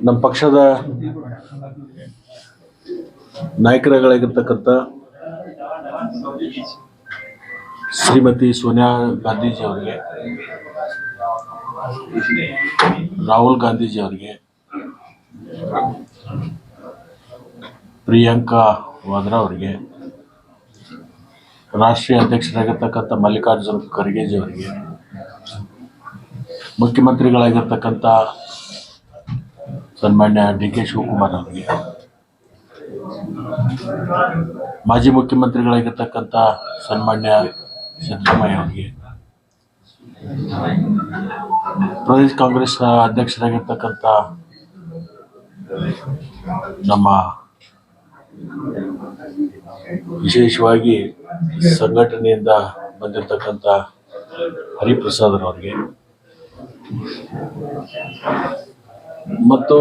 ನಮ್ಮ ಪಕ್ಷದ ನಾಯಕರಾಗಿರ್ತಕ್ಕಂಥ ಶ್ರೀಮತಿ ಸೋನಿಯಾ ಗಾಂಧೀಜಿ ಅವರಿಗೆ, ರಾಹುಲ್ ಗಾಂಧೀಜಿ ಅವರಿಗೆ, ಪ್ರಿಯಾಂಕಾ ವಾದ್ರಾ ಅವರಿಗೆ, ರಾಷ್ಟ್ರೀಯ ಅಧ್ಯಕ್ಷರಾಗಿರ್ತಕ್ಕಂಥ ಮಲ್ಲಿಕಾರ್ಜುನ್ ಖರ್ಗೆಜಿ ಅವರಿಗೆ, ಮುಖ್ಯಮಂತ್ರಿಗಳಾಗಿರ್ತಕ್ಕಂಥ ಸನ್ಮಾನ್ಯ ಡಿ ಕೆ ಶಿವಕುಮಾರ್ ಅವರಿಗೆ, ಮಾಜಿ ಮುಖ್ಯಮಂತ್ರಿಗಳಾಗಿರ್ತಕ್ಕಂಥ ಸನ್ಮಾನ್ಯ ಸಿದ್ದರಾಮಯ್ಯ ಅವರಿಗೆ, ಪ್ರದೇಶ ಕಾಂಗ್ರೆಸ್ ಅಧ್ಯಕ್ಷರಾಗಿರ್ತಕ್ಕಂಥ ನಮ್ಮ ವಿಶೇಷವಾಗಿ ಸಂಘಟನೆಯಿಂದ ಬಂದಿರತಕ್ಕಂಥ ಹರಿಪ್ರಸಾದ್ ಅವರಿಗೆ ಮತ್ತು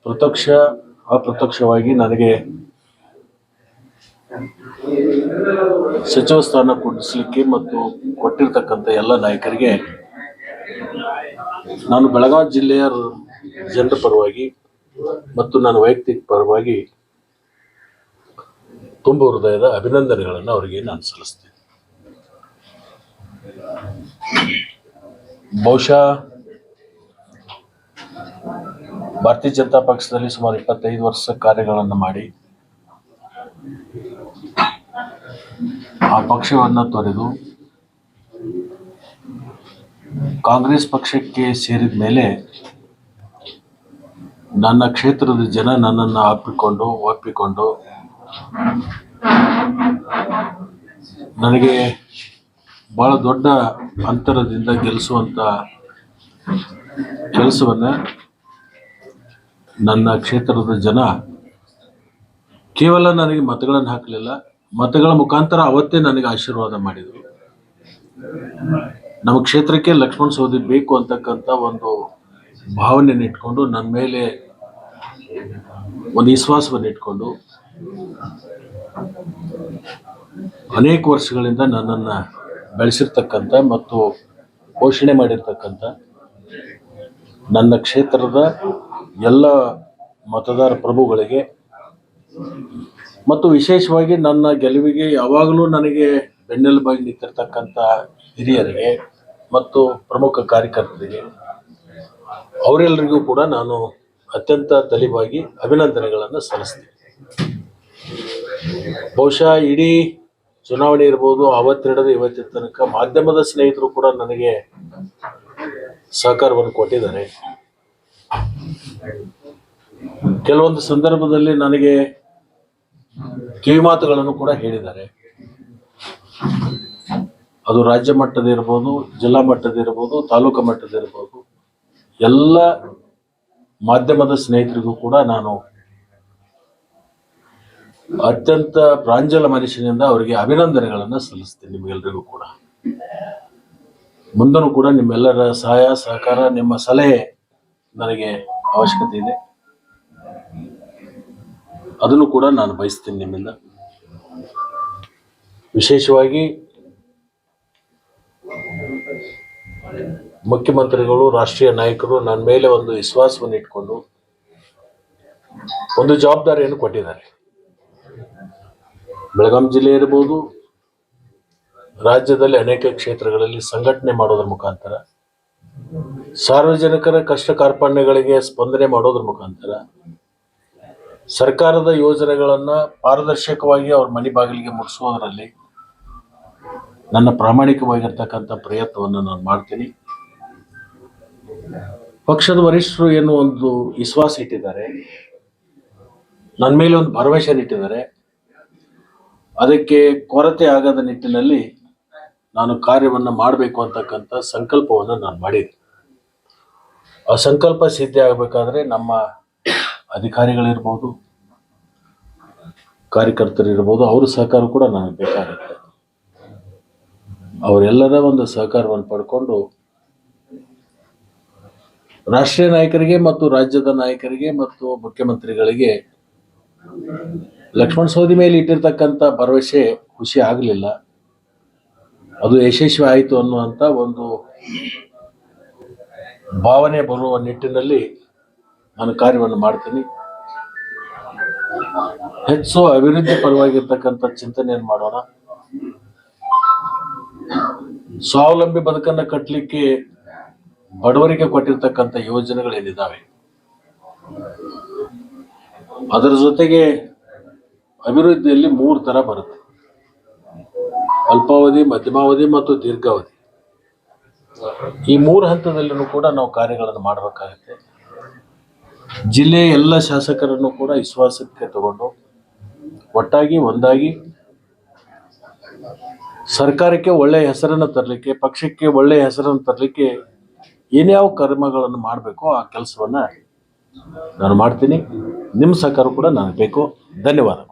ಪ್ರತ್ಯಕ್ಷ ಅಪ್ರತ್ಯಕ್ಷವಾಗಿ ನನಗೆ ಸಚಿವ ಸ್ಥಾನ ಕೊಡಿಸಲಿಕ್ಕೆ ಮತ್ತು ಕೊಟ್ಟಿರ್ತಕ್ಕಂಥ ಎಲ್ಲ ನಾಯಕರಿಗೆ ನಾನು ಬೆಳಗಾವಿ ಜಿಲ್ಲೆಯ ಜನರ ಪರವಾಗಿ ಮತ್ತು ನನ್ನ ವೈಯಕ್ತಿಕ ಪರವಾಗಿ ತುಂಬ ಹೃದಯದ ಅಭಿನಂದನೆಗಳನ್ನು ಅವರಿಗೆ ನಾನು ಸಲ್ಲಿಸ್ತೇನೆ. ಬಹುಶಃ ಭಾರತೀಯ ಜನತಾ ಪಕ್ಷದಲ್ಲಿ ಸುಮಾರು 25 ವರ್ಷ ಕಾರ್ಯಗಳನ್ನು ಮಾಡಿ ಆ ಪಕ್ಷವನ್ನು ತೊರೆದು ಕಾಂಗ್ರೆಸ್ ಪಕ್ಷಕ್ಕೆ ಸೇರಿದ ಮೇಲೆ ನನ್ನ ಕ್ಷೇತ್ರದ ಜನ ನನ್ನನ್ನು ಒಪ್ಪಿಕೊಂಡು ನನಗೆ ಬಹಳ ದೊಡ್ಡ ಅಂತರದಿಂದ ಗೆಲ್ಲಿಸುವಂಥ ಕೆಲಸವನ್ನು ನನ್ನ ಕ್ಷೇತ್ರದ ಜನ ಕೇವಲ ನನಗೆ ಮತಗಳನ್ನು ಹಾಕಲಿಲ್ಲ, ಮತಗಳ ಮುಖಾಂತರ ಅವತ್ತೇ ನನಗೆ ಆಶೀರ್ವಾದ ಮಾಡಿದರು. ನಮ್ಮ ಕ್ಷೇತ್ರಕ್ಕೆ ಲಕ್ಷ್ಮಣ ಸವದಿ ಬೇಕು ಅಂತಕ್ಕಂಥ ಒಂದು ಭಾವನೆಯನ್ನು ಇಟ್ಕೊಂಡು ನನ್ನ ಮೇಲೆ ಒಂದು ವಿಶ್ವಾಸವನ್ನು ಇಟ್ಕೊಂಡು ಅನೇಕ ವರ್ಷಗಳಿಂದ ನನ್ನನ್ನು ಬೆಳೆಸಿರ್ತಕ್ಕಂಥ ಮತ್ತು ಪೋಷಣೆ ಮಾಡಿರ್ತಕ್ಕಂಥ ನನ್ನ ಕ್ಷೇತ್ರದ ಎಲ್ಲ ಮತದಾರ ಪ್ರಭುಗಳಿಗೆ ಮತ್ತು ವಿಶೇಷವಾಗಿ ನನ್ನ ಗೆಲುವಿಗೆ ಯಾವಾಗಲೂ ನನಗೆ ಬೆನ್ನೆಲುಬಾಗಿ ನಿಂತಿರ್ತಕ್ಕಂಥ ಹಿರಿಯರಿಗೆ ಮತ್ತು ಪ್ರಮುಖ ಕಾರ್ಯಕರ್ತರಿಗೆ ಅವರೆಲ್ಲರಿಗೂ ಕೂಡ ನಾನು ಅತ್ಯಂತ ತಲೆಬಾಗಿ ಅಭಿನಂದನೆಗಳನ್ನು ಸಲ್ಲಿಸ್ತೀನಿ. ಬಹುಶಃ ಇಡೀ ಚುನಾವಣೆ ಇರ್ಬೋದು, ಆವತ್ತಿಡದ ಇವತ್ತಿನ ತನಕ ಮಾಧ್ಯಮದ ಸ್ನೇಹಿತರು ಕೂಡ ನನಗೆ ಸಹಕಾರವನ್ನು ಕೊಟ್ಟಿದ್ದಾರೆ. ಕೆಲವೊಂದು ಸಂದರ್ಭದಲ್ಲಿ ನನಗೆ ಕಿವಿಮಾತುಗಳನ್ನು ಕೂಡ ಹೇಳಿದ್ದಾರೆ. ಅದು ರಾಜ್ಯ ಮಟ್ಟದ ಇರ್ಬೋದು, ಜಿಲ್ಲಾ ಮಟ್ಟದ ಇರ್ಬೋದು, ತಾಲೂಕು ಮಟ್ಟದ ಇರ್ಬೋದು, ಎಲ್ಲ ಮಾಧ್ಯಮದ ಸ್ನೇಹಿತರಿಗೂ ಕೂಡ ನಾನು ಅತ್ಯಂತ ಪ್ರಾಂಜಲ ಮನಸ್ಸಿನಿಂದ ಅವರಿಗೆ ಅಭಿನಂದನೆಗಳನ್ನು ಸಲ್ಲಿಸ್ತೀನಿ. ನಿಮಗೆಲ್ಲರಿಗೂ ಕೂಡ ಮುಂದೂ ಕೂಡ ನಿಮ್ಮೆಲ್ಲರ ಸಹಾಯ ಸಹಕಾರ, ನಿಮ್ಮ ಸಲಹೆ ನನಗೆ ಅವಶ್ಯಕತೆ ಇದೆ. ಅದನ್ನು ಕೂಡ ನಾನು ಬಯಸ್ತೀನಿ ನಿಮ್ಮಿಂದ. ವಿಶೇಷವಾಗಿ ಮುಖ್ಯಮಂತ್ರಿಗಳು, ರಾಷ್ಟ್ರೀಯ ನಾಯಕರು ನನ್ನ ಮೇಲೆ ಒಂದು ವಿಶ್ವಾಸವನ್ನು ಇಟ್ಕೊಂಡು ಒಂದು ಜವಾಬ್ದಾರಿಯನ್ನು ಕೊಟ್ಟಿದ್ದಾರೆ. ಬೆಳಗಾವಿ ಜಿಲ್ಲೆ ಇರಬಹುದು, ರಾಜ್ಯದಲ್ಲಿ ಅನೇಕ ಕ್ಷೇತ್ರಗಳಲ್ಲಿ ಸಂಘಟನೆ ಮಾಡೋದ್ರ ಮುಖಾಂತರ, ಸಾರ್ವಜನಿಕರ ಕಷ್ಟ ಕಾರ್ಪಣ್ಯಗಳಿಗೆ ಸ್ಪಂದನೆ ಮಾಡೋದ್ರ ಮುಖಾಂತರ, ಸರ್ಕಾರದ ಯೋಜನೆಗಳನ್ನು ಪಾರದರ್ಶಕವಾಗಿ ಅವ್ರ ಮನೆ ಬಾಗಿಲಿಗೆ ಮುಟ್ಟಿಸೋದ್ರಲ್ಲಿ ನನ್ನ ಪ್ರಾಮಾಣಿಕವಾಗಿರ್ತಕ್ಕಂಥ ಪ್ರಯತ್ನವನ್ನು ನಾನು ಮಾಡ್ತೀನಿ. ಪಕ್ಷದ ವರಿಷ್ಠರು ಏನು ಒಂದು ವಿಶ್ವಾಸ ಇಟ್ಟಿದ್ದಾರೆ, ನನ್ನ ಮೇಲೆ ಒಂದು ಭರವಸೆ ಇಟ್ಟಿದ್ದಾರೆ, ಅದಕ್ಕೆ ಕೊರತೆ ಆಗದ ನಿಟ್ಟಿನಲ್ಲಿ ನಾನು ಕಾರ್ಯವನ್ನು ಮಾಡಬೇಕು ಅಂತಕ್ಕಂಥ ಸಂಕಲ್ಪವನ್ನು ನಾನು ಮಾಡಿದೆ. ಆ ಸಂಕಲ್ಪ ಸಿದ್ಧಿ ಆಗಬೇಕಾದ್ರೆ ನಮ್ಮ ಅಧಿಕಾರಿಗಳಿರ್ಬೋದು, ಕಾರ್ಯಕರ್ತರಿರ್ಬೋದು, ಅವ್ರ ಸಹಕಾರ ಕೂಡ ನನಗೆ ಬೇಕಾಗುತ್ತೆ. ಅವರೆಲ್ಲರ ಒಂದು ಸಹಕಾರವನ್ನು ಪಡ್ಕೊಂಡು ರಾಷ್ಟ್ರೀಯ ನಾಯಕರಿಗೆ ಮತ್ತು ರಾಜ್ಯದ ನಾಯಕರಿಗೆ ಮತ್ತು ಮುಖ್ಯಮಂತ್ರಿಗಳಿಗೆ ಲಕ್ಷ್ಮಣ ಸವದಿ ಮೇಲೆ ಇಟ್ಟಿರ್ತಕ್ಕಂಥ ಭರವಸೆ ಖುಷಿ ಆಗಲಿಲ್ಲ. ಅದು ಯಶಸ್ವಿ ಆಯಿತು ಅನ್ನುವಂಥ ಒಂದು ಭಾವನೆ ಬರುವ ನಿಟ್ಟಿನಲ್ಲಿ ನಾನು ಕಾರ್ಯವನ್ನು ಮಾಡ್ತೀನಿ. ಹೆಚ್ಚು ಅಭಿವೃದ್ಧಿ ಪರವಾಗಿರ್ತಕ್ಕಂಥ ಚಿಂತನೆಯನ್ನು ಮಾಡೋಣ. ಸ್ವಾವಲಂಬಿ ಬದುಕನ್ನು ಕಟ್ಟಲಿಕ್ಕೆ ಬಡವರಿಗೆ ಕೊಟ್ಟಿರ್ತಕ್ಕಂಥ ಯೋಜನೆಗಳೇನಿದ್ದಾವೆ ಅದರ ಜೊತೆಗೆ ಅಭಿವೃದ್ಧಿಯಲ್ಲಿ 3 ಥರ ಬರುತ್ತೆ: ಅಲ್ಪಾವಧಿ, ಮಧ್ಯಮಾವಧಿ ಮತ್ತು ದೀರ್ಘಾವಧಿ. ಈ 3 ಹಂತದಲ್ಲೂ ಕೂಡ ನಾವು ಕಾರ್ಯಗಳನ್ನು ಮಾಡಬೇಕಾಗುತ್ತೆ. ಜಿಲ್ಲೆಯ ಎಲ್ಲ ಶಾಸಕರನ್ನು ಕೂಡ ವಿಶ್ವಾಸಕ್ಕೆ ತಗೊಂಡು ಒಟ್ಟಾಗಿ ಒಂದಾಗಿ ಸರ್ಕಾರಕ್ಕೆ ಒಳ್ಳೆಯ ಹೆಸರನ್ನು ತರಲಿಕ್ಕೆ, ಪಕ್ಷಕ್ಕೆ ಒಳ್ಳೆಯ ಹೆಸರನ್ನು ತರಲಿಕ್ಕೆ ಏನ್ಯಾವ ಕರ್ಮಗಳನ್ನು ಮಾಡಬೇಕು ಆ ಕೆಲಸವನ್ನು ನಾನು ಮಾಡ್ತೀನಿ. ನಿಮ್ಮ ಸಹಕಾರ ಕೂಡ ನನಗೆ ಬೇಕು. ಧನ್ಯವಾದಗಳು.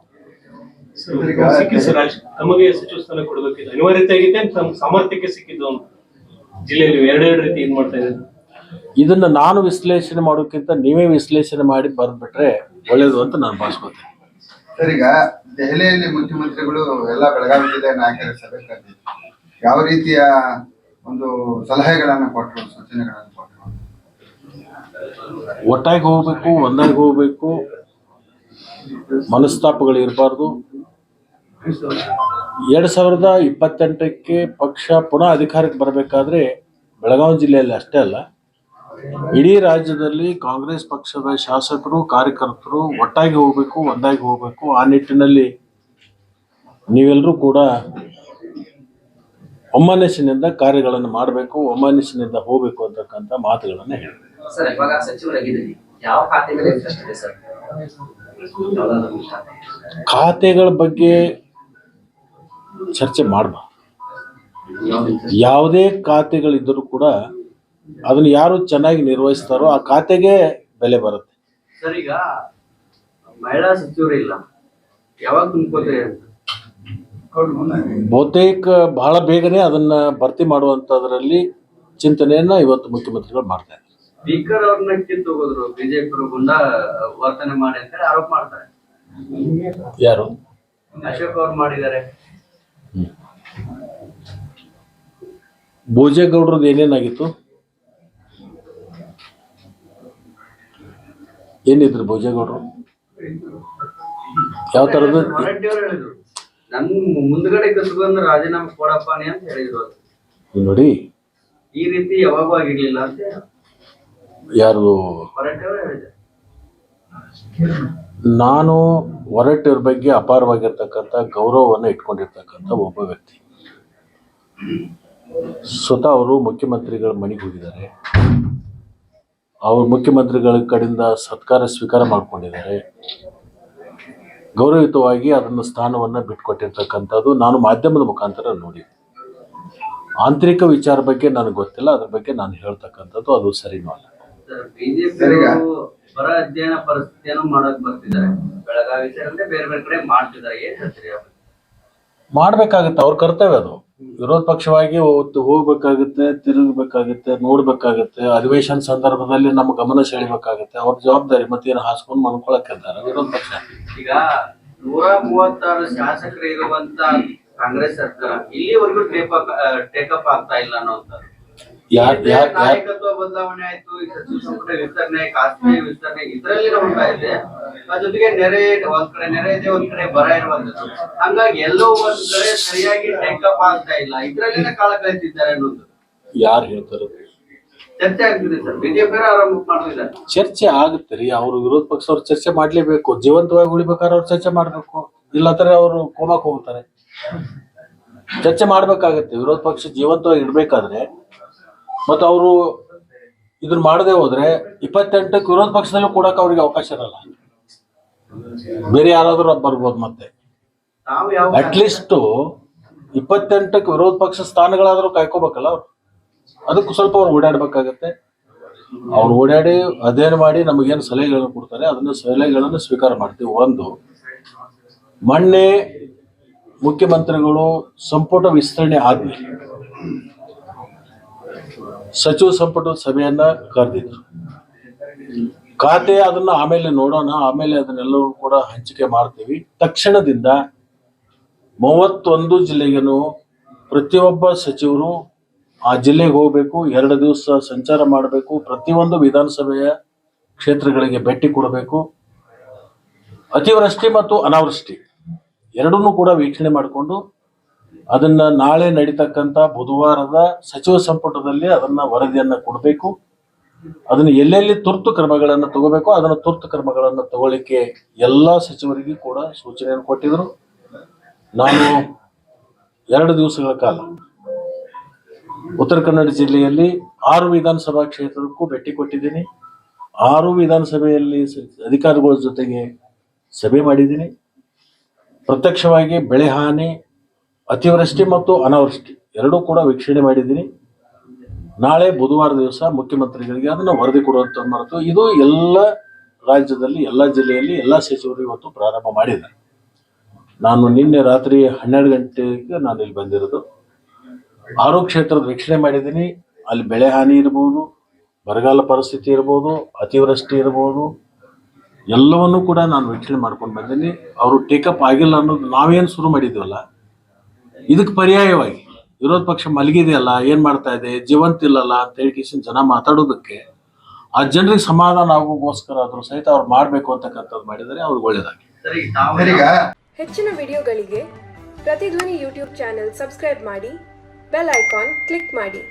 ತಮಗೆ ಸಚಿವ ಸ್ಥಾನ ಕೊಡಬೇಕಿದೆ, ಅನಿವಾರ್ಯತೆ ಆಗಿದೆ, ತಮ್ಮ ಸಾಮರ್ಥ್ಯಕ್ಕೆ ಸಿಕ್ಕಿದ್ದು ಜಿಲ್ಲೆಯಲ್ಲಿ ಎರಡೆರಡು ರೀತಿ ಇದು ಮಾಡ್ತಾ ಇದ್ದಾರೆ. ಇದನ್ನು ನಾನು ವಿಶ್ಲೇಷಣೆ ಮಾಡೋಕ್ಕಿಂತ ನೀವೇ ವಿಶ್ಲೇಷಣೆ ಮಾಡಿ ಬರೆದ್ಬಿಟ್ರೆ ಒಳ್ಳೇದು ಅಂತ ನಾನು ಭಾವಿಸ್ಕೊತೀನಿ. ಸರ್, ಈಗ ದೆಹಲಿಯಲ್ಲಿ ಮುಖ್ಯಮಂತ್ರಿಗಳು ಎಲ್ಲ ಬೆಳಗಾವಿ ಜಿಲ್ಲೆಯ ನಾಯಕರ ಸಭೆ ಕರೆದಿದ್ರು. ಯಾವ ರೀತಿಯ ಒಂದು ಸಲಹೆಗಳನ್ನು ಕೊಟ್ಟರು, ಸೂಚನೆಗಳನ್ನು ಕೊಟ್ಟರು? ಒಟ್ಟಾಗಿ ಹೋಗ್ಬೇಕು, ಒಂದಾಗಿ ಹೋಗ್ಬೇಕು, ಮನಸ್ತಾಪಗಳು ಇರಬಾರ್ದು. 2028ಕ್ಕೆ ಪಕ್ಷ ಪುನಃ ಅಧಿಕಾರಕ್ಕೆ ಬರಬೇಕಾದ್ರೆ ಬೆಳಗಾವಿ ಜಿಲ್ಲೆಯಲ್ಲಿ ಅಷ್ಟೇ ಅಲ್ಲ, ಇಡೀ ರಾಜ್ಯದಲ್ಲಿ ಕಾಂಗ್ರೆಸ್ ಪಕ್ಷದ ಶಾಸಕರು, ಕಾರ್ಯಕರ್ತರು ಒಟ್ಟಾಗಿ ಹೋಗಬೇಕು, ಒಂದಾಗಿ ಹೋಗಬೇಕು. ಆ ನಿಟ್ಟಿನಲ್ಲಿ ನೀವೆಲ್ಲರೂ ಕೂಡ ಒಮ್ಮನಸ್ಸಿನಿಂದ ಕಾರ್ಯಗಳನ್ನು ಮಾಡಬೇಕು, ಒಮ್ಮನಸ್ಸಿನಿಂದ ಹೋಗಬೇಕು ಅಂತಕ್ಕಂಥ ಮಾತುಗಳನ್ನು ಹೇಳಬೇಕು. ಸರ್, ಇವಾಗ ಸಚಿವರಾಗಿದ್ದೀರಿ, ಯಾವ ಖಾತೆ ಮೇಲೆ ಇಂಟ್ರೆಸ್ಟ್ ಇದೆ ಸರ್? ಖಾತೆಗಳ ಬಗ್ಗೆ ಚರ್ಚೆ ಮಾಡಬಾರ್ದು. ಯಾವುದೇ ಖಾತೆಗಳಿದ್ದರೂ ಕೂಡ ಅದನ್ನು ಯಾರು ಚೆನ್ನಾಗಿ ನಿರ್ವಹಿಸ್ತಾರೋ ಆ ಖಾತೆಗೆ ಬೆಲೆ ಬರುತ್ತೆ. ಸರ್, ಈಗ ಮಹಿಳಾ ಸಚಿವರು ಇಲ್ಲ, ಯಾವಾಗ ತುಂಬ್ಕೋತೀರಿ ಅಂತ? ಬಹುತೇಕ ಬಹಳ ಬೇಗನೆ ಅದನ್ನ ಭರ್ತಿ ಮಾಡುವಂತದ್ರಲ್ಲಿ ಚಿಂತನೆಯನ್ನ ಇವತ್ತು ಮುಖ್ಯಮಂತ್ರಿಗಳು ಮಾಡ್ತಾ ಇದ್ದಾರೆ. ಸ್ಪೀಕರ್ ಅವ್ರನ್ನ ಕಿತ್ತು ಹೋಗೋದ್ರು, ಬಿಜೆಪಿ ಗುಂಡ ವರ್ತನೆ ಮಾಡಿ ಅಂತ ಆರೋಪ ಮಾಡ್ತಾರೆ. ಯಾರು? ಅಶೋಕ್ ಅವ್ರು ಮಾಡಿದ್ದಾರೆ. ಭೋಜೇಗೌಡರದ್ದು ಏನೇನಾಗಿತ್ತು? ಏನಿದ್ರು ಭೋಜೇಗೌಡರು? ಯಾವ ತರದ? ಹೊರಟ್ಟಿಯವರು ಹೇಳಿದ್ರು, ನನ್ ಮುಂದ್ಗಡೆ ಕಸ್ಕೊಂಡು ರಾಜೀನಾಮೆ ಕೊಡಪ್ಪಾನೆ ಅಂತ ಹೇಳಿದ್ರು. ನೋಡಿ, ಈ ರೀತಿ ಯಾವಾಗೂ ಆಗಿರ್ಲಿಲ್ಲ ಅಂತ ಯಾರು? ಹೊರಟ್ಟಿಯವರು ಹೇಳಿದ್ರು. ನಾನು ಹೊರಟ್ಟಿವ್ರ ಬಗ್ಗೆ ಅಪಾರವಾಗಿರ್ತಕ್ಕಂಥ ಗೌರವವನ್ನು ಇಟ್ಕೊಂಡಿರ್ತಕ್ಕಂಥ ಒಬ್ಬ ವ್ಯಕ್ತಿ. ಸ್ವತಃ ಅವರು ಮುಖ್ಯಮಂತ್ರಿಗಳ ಮನೆಗೆ ಹೋಗಿದ್ದಾರೆ, ಅವರು ಮುಖ್ಯಮಂತ್ರಿಗಳ ಕಡೆಯಿಂದ ಸತ್ಕಾರ ಸ್ವೀಕಾರ ಮಾಡ್ಕೊಂಡಿದ್ದಾರೆ. ಗೌರವಯುತವಾಗಿ ಅದನ್ನು ಸ್ಥಾನವನ್ನು ಬಿಟ್ಕೊಟ್ಟಿರ್ತಕ್ಕಂಥದ್ದು ನಾನು ಮಾಧ್ಯಮದ ಮುಖಾಂತರ ನೋಡಿ. ಆಂತರಿಕ ವಿಚಾರ ಬಗ್ಗೆ ನನಗೆ ಗೊತ್ತಿಲ್ಲ, ಅದ್ರ ಬಗ್ಗೆ ನಾನು ಹೇಳ್ತಕ್ಕಂಥದ್ದು ಅದು ಸರಿನೂ ಅಲ್ಲ. ಬಿಜೆಪಿ ಬರ ಅಧ್ಯಯನ ಪರಿಸ್ಥಿತಿಯನ್ನು ಮಾಡಕ್ ಬರ್ತಿದ್ದಾರೆ, ಬೆಳಗಾವಿ ಸೇರಿದಂತೆ ಬೇರೆ ಬೇರೆ ಕಡೆ ಮಾಡ್ತಿದ್ದಾರೆ. ಏನ್ ಹೇಳ್ತೀರಿ? ಮಾಡ್ಬೇಕಾಗತ್ತೆ, ಅವ್ರ ಕರ್ತವ್ಯ ಅದು. ವಿರೋಧ ಪಕ್ಷವಾಗಿ ಹೋಗ್ಬೇಕಾಗುತ್ತೆ, ತಿರುಗಬೇಕಾಗುತ್ತೆ, ನೋಡ್ಬೇಕಾಗುತ್ತೆ. ಅಧಿವೇಶನ ಸಂದರ್ಭದಲ್ಲಿ ನಮ್ಮ ಗಮನ ಸೆಳಿಬೇಕಾಗುತ್ತೆ. ಅವ್ರ ಜವಾಬ್ದಾರಿ. ಮತ್ತೇನು ಹಾಸ್ಕೊಂಡು ಮನ್ಕೊಳಕ್ಕಿದ್ದಾರೆ ವಿರೋಧ ಪಕ್ಷ. ಈಗ 136 ಶಾಸಕರು ಇರುವಂತ ಕಾಂಗ್ರೆಸ್ ಸರ್ಕಾರ ಇಲ್ಲಿವರೆಗೂ ಟೇಕಪ್ ಆಗ್ತಾ ಇಲ್ಲ ಅನ್ನೋಂಥದ್ದು. ನಾಯಕತ್ವ ಬದಲಾವಣೆ ಆಯ್ತು, ಈ ಸಚಿವ ಸಂಪುಟ ವಿಸ್ತರಣೆ, ಖಾಸಗಿ ವಿಸ್ತರಣೆ ಇದರಲ್ಲಿ ಹೋಗ್ತಾ ಇದೆ. ಜೊತೆಗೆ ನೆರೆ ಒಂದ್ ಕಡೆ ನೆರೆ ಇದೆ, ಒಂದ್ ಕಡೆ ಬರ ಇರುವಂತದ್ದು. ಹಂಗಾಗಿ ಎಲ್ಲೋ ಒಂದ್ ಕಡೆ ಸರಿಯಾಗಿ ಟೇಕಪ್ ಆಗ್ತಾ ಇಲ್ಲ, ಇದ್ರಲ್ಲಿನ ಕಾಲ ಕಳೀತಿದ್ದಾರೆ ಅನ್ನೋದು ಯಾರು ಹೇಳ್ತಾರೆ? ಚರ್ಚೆ ಆಗ್ತಿದೆ ಸರ್. ಬಿಜೆಪಿ ಆರಂಭ ಮಾಡ್ತಿದ್ದಾರೆ. ಚರ್ಚೆ ಆಗುತ್ತೆ ರೀ. ಅವರು ವಿರೋಧ ಪಕ್ಷದವ್ರು ಚರ್ಚೆ ಮಾಡ್ಲೇಬೇಕು. ಜೀವಂತವಾಗಿ ಉಳಿಬೇಕಾದ್ರೆ ಅವ್ರು ಚರ್ಚೆ ಮಾಡ್ಬೇಕು, ಇಲ್ಲಂದ್ರೆ ಅವರು ಕೋಮಕ್ ಹೋಗ್ತಾರೆ. ಚರ್ಚೆ ಮಾಡ್ಬೇಕಾಗತ್ತೆ. ವಿರೋಧ ಪಕ್ಷ ಜೀವಂತವಾಗಿ ಇಡ್ಬೇಕಾದ್ರೆ ಮತ್ತು ಅವರು ಇದನ್ನ ಮಾಡದೆ ಹೋದ್ರೆ 28ಕ್ಕೆ ವಿರೋಧ ಪಕ್ಷದಲ್ಲೂ ಕೊಡಕ್ಕೆ ಅವ್ರಿಗೆ ಅವಕಾಶ ಇರಲ್ಲ. ಬೇರೆ ಯಾರಾದ್ರೂ ಬರ್ಬೋದು. ಮತ್ತೆ ಅಟ್ಲೀಸ್ಟ್ 28ಕ್ಕೆ ವಿರೋಧ ಪಕ್ಷ ಸ್ಥಾನಗಳಾದ್ರೂ ಕಾಯ್ಕೋಬೇಕಲ್ಲ ಅವ್ರು. ಅದಕ್ಕೂ ಸ್ವಲ್ಪ ಅವ್ರು ಓಡಾಡ್ಬೇಕಾಗತ್ತೆ. ಅವ್ರು ಓಡಾಡಿ ಅಧ್ಯಯನ ಮಾಡಿ ನಮಗೇನು ಸಲಹೆಗಳನ್ನು ಕೊಡ್ತಾರೆ ಅದನ್ನ ಸಲಹೆಗಳನ್ನು ಸ್ವೀಕಾರ ಮಾಡ್ತೀವಿ. ಒಂದು, ಮೊನ್ನೆ ಮುಖ್ಯಮಂತ್ರಿಗಳು ಸಂಪುಟ ವಿಸ್ತರಣೆ ಆದ್ಮೇಲೆ ಸಚಿವ ಸಂಪುಟದ ಸಭೆಯನ್ನ ಕರೆದಿದ್ರು. ಖಾತೆ ಅದನ್ನ ಆಮೇಲೆ ನೋಡೋಣ, ಆಮೇಲೆ ಅದನ್ನೆಲ್ಲವೂ ಕೂಡ ಹಂಚಿಕೆ ಮಾಡ್ತೀವಿ. ತಕ್ಷಣದಿಂದ 31 ಜಿಲ್ಲೆಗೇನು ಪ್ರತಿಯೊಬ್ಬ ಸಚಿವರು ಆ ಜಿಲ್ಲೆಗೆ ಹೋಗಬೇಕು, 2 ದಿವಸ ಸಂಚಾರ ಮಾಡಬೇಕು, ಪ್ರತಿಯೊಂದು ವಿಧಾನಸಭೆಯ ಕ್ಷೇತ್ರಗಳಿಗೆ ಭೇಟಿ ಕೊಡಬೇಕು. ಅತಿವೃಷ್ಟಿ ಮತ್ತು ಅನಾವೃಷ್ಟಿ ಎರಡನ್ನೂ ಕೂಡ ವೀಕ್ಷಣೆ ಮಾಡಿಕೊಂಡು ಅದನ್ನ ನಾಳೆ ನಡೀತಕ್ಕಂಥ ಬುಧವಾರದ ಸಚಿವ ಸಂಪುಟದಲ್ಲಿ ಅದನ್ನ ವರದಿಯನ್ನ ಕೊಡಬೇಕು. ಅದನ್ನ ಎಲ್ಲೆಲ್ಲಿ ತುರ್ತು ಕ್ರಮಗಳನ್ನು ತಗೋಬೇಕು ಅದನ್ನ ತುರ್ತು ಕ್ರಮಗಳನ್ನು ತಗೊಳ್ಳಿಕ್ಕೆ ಎಲ್ಲಾ ಸಚಿವರಿಗೂ ಕೂಡ ಸೂಚನೆಯನ್ನು ಕೊಟ್ಟಿದ್ರು. ನಾನು 2 ದಿವಸಗಳ ಕಾಲ ಉತ್ತರ ಕನ್ನಡ ಜಿಲ್ಲೆಯಲ್ಲಿ 6 ವಿಧಾನಸಭಾ ಕ್ಷೇತ್ರಕ್ಕೂ ಭೇಟಿ ಕೊಟ್ಟಿದ್ದೀನಿ. 6 ವಿಧಾನಸಭೆಯಲ್ಲಿ ಅಧಿಕಾರಿಗಳ ಜೊತೆಗೆ ಸಭೆ ಮಾಡಿದ್ದೀನಿ. ಪ್ರತ್ಯಕ್ಷವಾಗಿ ಬೆಳೆ ಹಾನಿ, ಅತಿವೃಷ್ಟಿ ಮತ್ತು ಅನಾವೃಷ್ಟಿ ಎರಡೂ ಕೂಡ ವೀಕ್ಷಣೆ ಮಾಡಿದ್ದೀನಿ. ನಾಳೆ ಬುಧವಾರ ದಿವಸ ಮುಖ್ಯಮಂತ್ರಿಗಳಿಗೆ ಅದನ್ನು ವರದಿ ಕೊಡುವಂತ ಮಾಡ್ತು. ಇದು ಎಲ್ಲ ರಾಜ್ಯದಲ್ಲಿ, ಎಲ್ಲ ಜಿಲ್ಲೆಯಲ್ಲಿ, ಎಲ್ಲ ಸಚಿವರು ಇವತ್ತು ಪ್ರಾರಂಭ ಮಾಡಿದ್ದಾರೆ. ನಾನು ನಿನ್ನೆ ರಾತ್ರಿ 12 ಗಂಟೆಗೆ ನಾನು ಇಲ್ಲಿ ಬಂದಿರೋದು. 6 ಕ್ಷೇತ್ರದ ವೀಕ್ಷಣೆ ಮಾಡಿದ್ದೀನಿ. ಅಲ್ಲಿ ಬೆಳೆ ಹಾನಿ ಇರ್ಬೋದು, ಬರಗಾಲ ಪರಿಸ್ಥಿತಿ ಇರ್ಬೋದು, ಅತಿವೃಷ್ಟಿ ಇರ್ಬೋದು, ಎಲ್ಲವನ್ನೂ ಕೂಡ ನಾನು ವೀಕ್ಷಣೆ ಮಾಡ್ಕೊಂಡು ಬಂದೀನಿ. ಅವರು ಟೇಕಪ್ ಆಗಿಲ್ಲ ಅನ್ನೋದು ನಾವೇನು ಶುರು ಮಾಡಿದ್ವಲ್ಲ, ಇದಕ್ಕೆ ಪರ್ಯಾಯವಾಗಿ ವಿರೋಧ ಪಕ್ಷ ಮಲಗಿದೆಯಲ್ಲ, ಏನ್ ಮಾಡ್ತಾ ಇದೆ, ಜೀವಂತ ಇಲ್ಲಲ್ಲ ಅಂತ ಹೇಳಿ ಜನ ಮಾತಾಡೋದಕ್ಕೆ ಆ ಜನರಿಗೆ ಸಮಾಧಾನ ಆಗೋಗೋಸ್ಕರ ಆದ್ರೂ ಸಹಿತ ಅವ್ರು ಮಾಡ್ಬೇಕು ಅಂತಕ್ಕಂಥದ್ದು ಮಾಡಿದರೆ ಅವ್ರಿಗೆ ಒಳ್ಳೇದಾಗಿ. ಸರಿ, ತಾವು ಸರಿಗ ಹೆಚ್ಚಿನ ವಿಡಿಯೋಗಳಿಗೆ ಪ್ರತಿಧ್ವನಿ ಯೂಟ್ಯೂಬ್ ಚಾನೆಲ್ ಸಬ್ಸ್ಕ್ರೈಬ್ ಮಾಡಿ, ಬೆಲ್ ಐಕಾನ್ ಕ್ಲಿಕ್ ಮಾಡಿ.